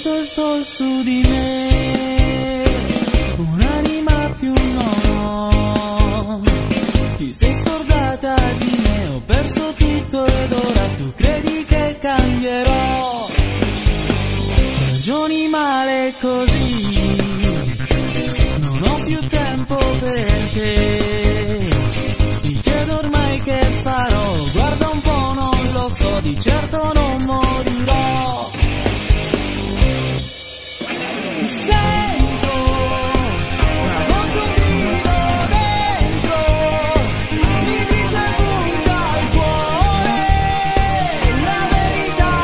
tramonto il sol su di me, un'anima più no. Ti sei scordata di me, ho perso tutto ed ora tu credi che cambierò. Ragioni male così, non ho più tempo per te. Ti chiedo ormai che farò, guarda un po', non lo so, di certo non morirò. Mi sento una voce, un grido dentro, mi dice punta al cuore la verità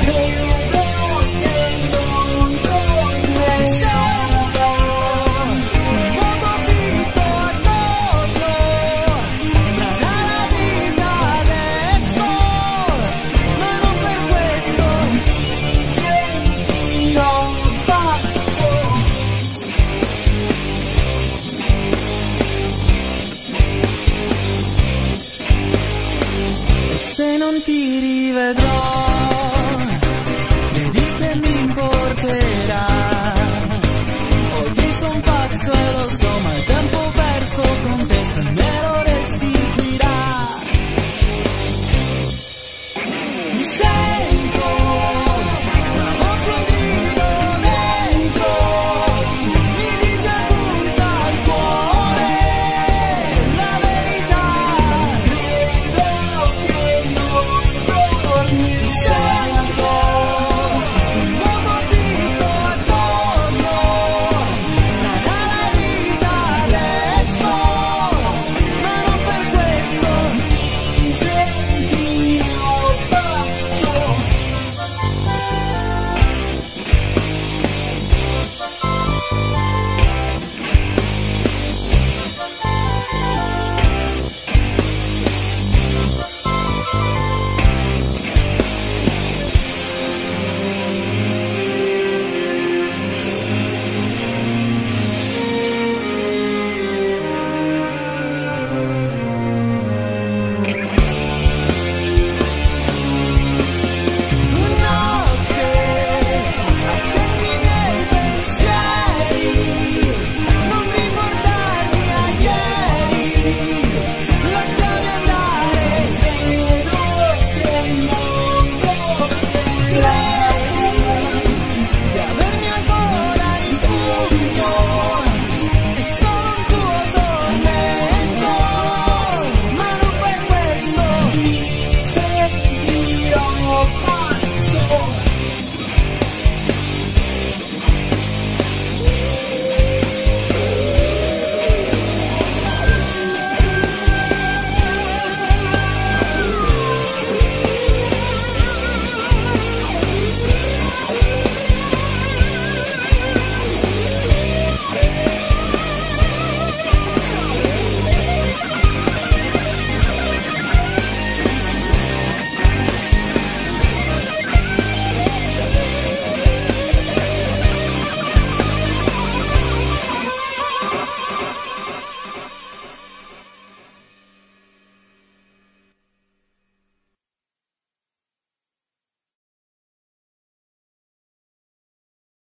che io non chiedo con me. Sento un vuoto finto attorno, strana la vita adesso, ma non per questo sentirò pazzo. E se non ti rivedrò